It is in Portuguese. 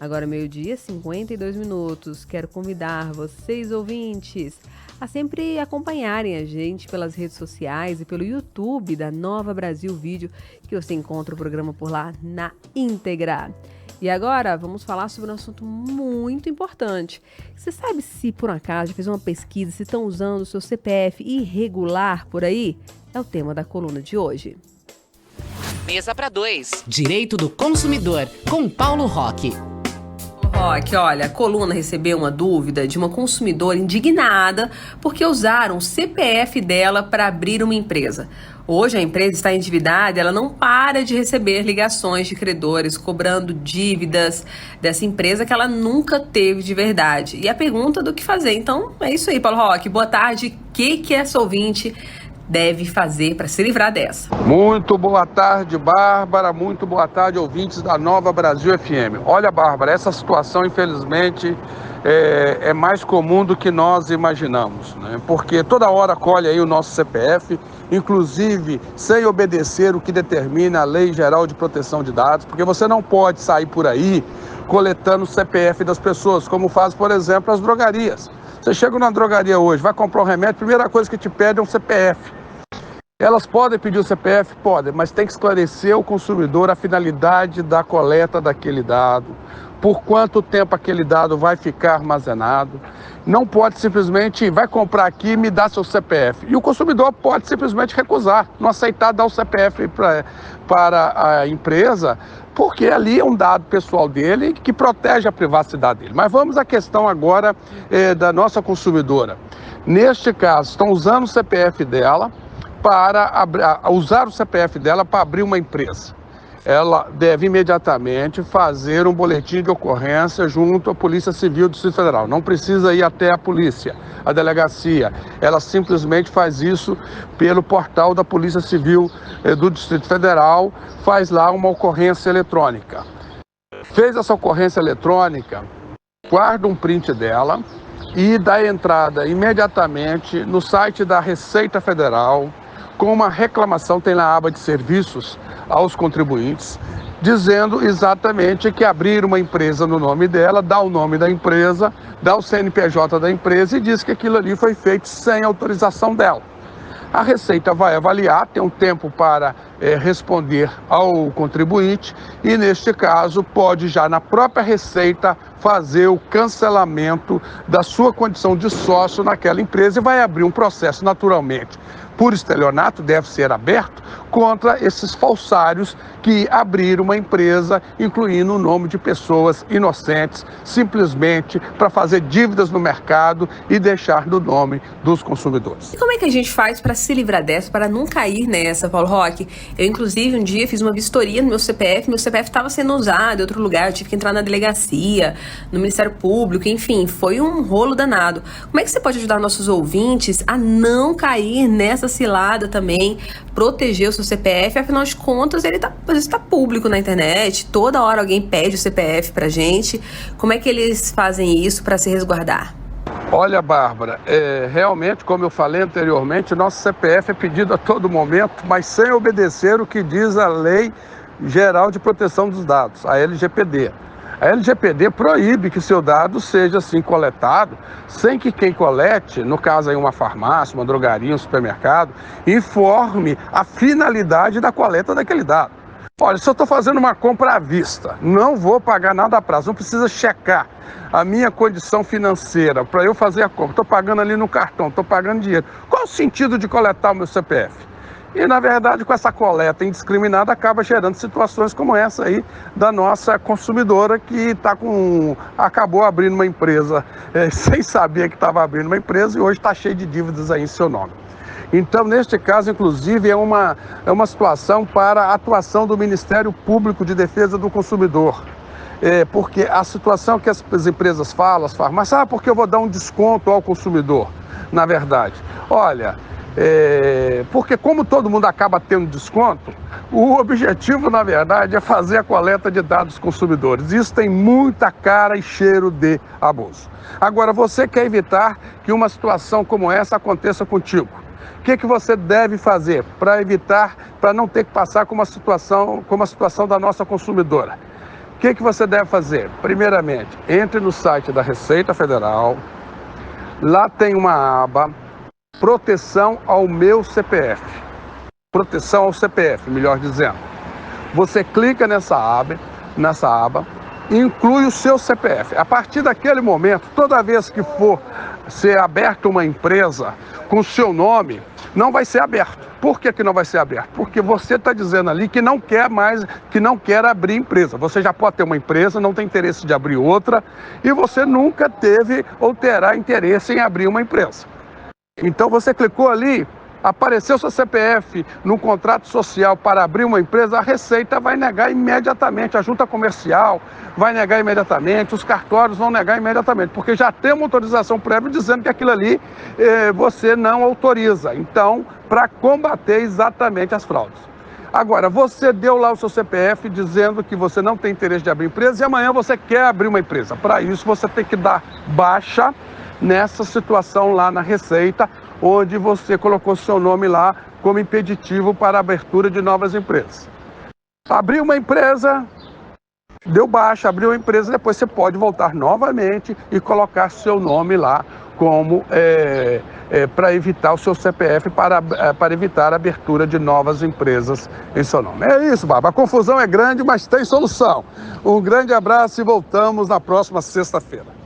Agora, meio-dia, 52 minutos. Quero convidar vocês, ouvintes, a sempre acompanharem a gente pelas redes sociais e pelo YouTube da Nova Brasil Vídeo, que você encontra o programa por lá na íntegra. E agora, vamos falar sobre um assunto muito importante. Você sabe se, por acaso, fez uma pesquisa, se estão usando o seu CPF irregular por aí? É o tema da coluna de hoje. Mesa para dois. Direito do consumidor, com Paulo Roque. Roque, olha, a coluna recebeu uma dúvida de uma consumidora indignada porque usaram o CPF dela para abrir uma empresa. Hoje a empresa está endividada e ela não para de receber ligações de credores cobrando dívidas dessa empresa que ela nunca teve de verdade. E a pergunta do que fazer. Então é isso aí, Paulo Roque. Boa tarde. O que essa ouvinte deve fazer para se livrar dessa? Muito boa tarde, Bárbara. Muito boa tarde, ouvintes da Nova Brasil FM. Olha, Bárbara, essa situação, infelizmente, é mais comum do que nós imaginamos, né? Porque toda hora colhe aí o nosso CPF, inclusive sem obedecer o que determina a Lei Geral de Proteção de Dados, porque você não pode sair por aí coletando o CPF das pessoas, como faz, por exemplo, as drogarias. Você chega na drogaria hoje, vai comprar um remédio, a primeira coisa que te pede é um CPF. Elas podem pedir o CPF? Podem, mas tem que esclarecer ao consumidor a finalidade da coleta daquele dado, por quanto tempo aquele dado vai ficar armazenado. Não pode simplesmente, vai comprar aqui e me dá seu CPF. E o consumidor pode simplesmente recusar, não aceitar dar o CPF para a empresa, porque ali é um dado pessoal dele que protege a privacidade dele. Mas vamos à questão agora da nossa consumidora. Neste caso, estão usando o CPF dela para usar o CPF dela para abrir uma empresa. Ela deve imediatamente fazer um boletim de ocorrência junto à Polícia Civil do Distrito Federal. Não precisa ir até a polícia, a delegacia. Ela simplesmente faz isso pelo portal da Polícia Civil do Distrito Federal, faz lá uma ocorrência eletrônica. Fez essa ocorrência eletrônica, guarda um print dela e dá entrada imediatamente no site da Receita Federal, com uma reclamação, tem lá a aba de serviços aos contribuintes, dizendo exatamente que abrir uma empresa no nome dela, dá o nome da empresa, dá o CNPJ da empresa e diz que aquilo ali foi feito sem autorização dela. A Receita vai avaliar, tem um tempo para responder ao contribuinte e, neste caso, pode já na própria Receita fazer o cancelamento da sua condição de sócio naquela empresa e vai abrir um processo naturalmente por estelionato, deve ser aberto, contra esses falsários que abriram uma empresa, incluindo o nome de pessoas inocentes, simplesmente para fazer dívidas no mercado e deixar no nome dos consumidores. E como é que a gente faz para se livrar dessa, para não cair nessa, Paulo Roque? Eu, inclusive, um dia fiz uma vistoria no meu CPF estava sendo usado em outro lugar, eu tive que entrar na delegacia, no Ministério Público, enfim, foi um rolo danado. Como é que você pode ajudar nossos ouvintes a não cair nessa cilada também, proteger o seu CPF? Afinal de contas, ele está público na internet, toda hora alguém pede o CPF pra gente. Como é que eles fazem isso para se resguardar? Olha, Bárbara, realmente, como eu falei anteriormente, nosso CPF é pedido a todo momento, mas sem obedecer o que diz a Lei Geral de Proteção dos Dados, a LGPD. A LGPD proíbe que seu dado seja assim coletado sem que quem colete, no caso aí uma farmácia, uma drogaria, um supermercado, informe a finalidade da coleta daquele dado. Olha, se eu estou fazendo uma compra à vista, não vou pagar nada a prazo, não precisa checar a minha condição financeira para eu fazer a compra. Estou pagando ali no cartão, estou pagando dinheiro. Qual o sentido de coletar o meu CPF? E, na verdade, com essa coleta indiscriminada, acaba gerando situações como essa aí da nossa consumidora que acabou abrindo uma empresa sem saber que estava abrindo uma empresa e hoje está cheio de dívidas aí em seu nome. Então, neste caso, inclusive, é uma situação para a atuação do Ministério Público de Defesa do Consumidor. Porque a situação que as empresas falam, as farmácias, porque eu vou dar um desconto ao consumidor, na verdade. Olha, porque como todo mundo acaba tendo desconto, o objetivo, na verdade, é fazer a coleta de dados dos consumidores. Isso tem muita cara e cheiro de abuso. Agora, você quer evitar que uma situação como essa aconteça contigo. O que você deve fazer para evitar, para não ter que passar como a situação da nossa consumidora? que você deve fazer? Primeiramente, entre no site da Receita Federal, lá tem uma aba, proteção ao meu CPF. Proteção ao CPF, melhor dizendo. Você clica nessa aba, inclui o seu CPF. A partir daquele momento, toda vez que for ser aberta uma empresa com o seu nome, não vai ser aberto. Por que não vai ser aberto? Porque você está dizendo ali que não quer mais, que não quer abrir empresa. Você já pode ter uma empresa, não tem interesse de abrir outra, e você nunca teve ou terá interesse em abrir uma empresa. Então você clicou ali, apareceu seu CPF no contrato social para abrir uma empresa, a Receita vai negar imediatamente, a junta comercial vai negar imediatamente, os cartórios vão negar imediatamente, porque já tem uma autorização prévia dizendo que aquilo ali você não autoriza. Então, para combater exatamente as fraudes. Agora, você deu lá o seu CPF dizendo que você não tem interesse de abrir empresa e amanhã você quer abrir uma empresa. Para isso, você tem que dar baixa nessa situação lá na Receita, onde você colocou seu nome lá como impeditivo para a abertura de novas empresas. Abriu uma empresa, deu baixa, abriu a empresa, depois você pode voltar novamente e colocar seu nome lá como para evitar o seu CPF, para evitar a abertura de novas empresas em seu nome. É isso, Bárbara. A confusão é grande, mas tem solução. Um grande abraço e voltamos na próxima sexta-feira.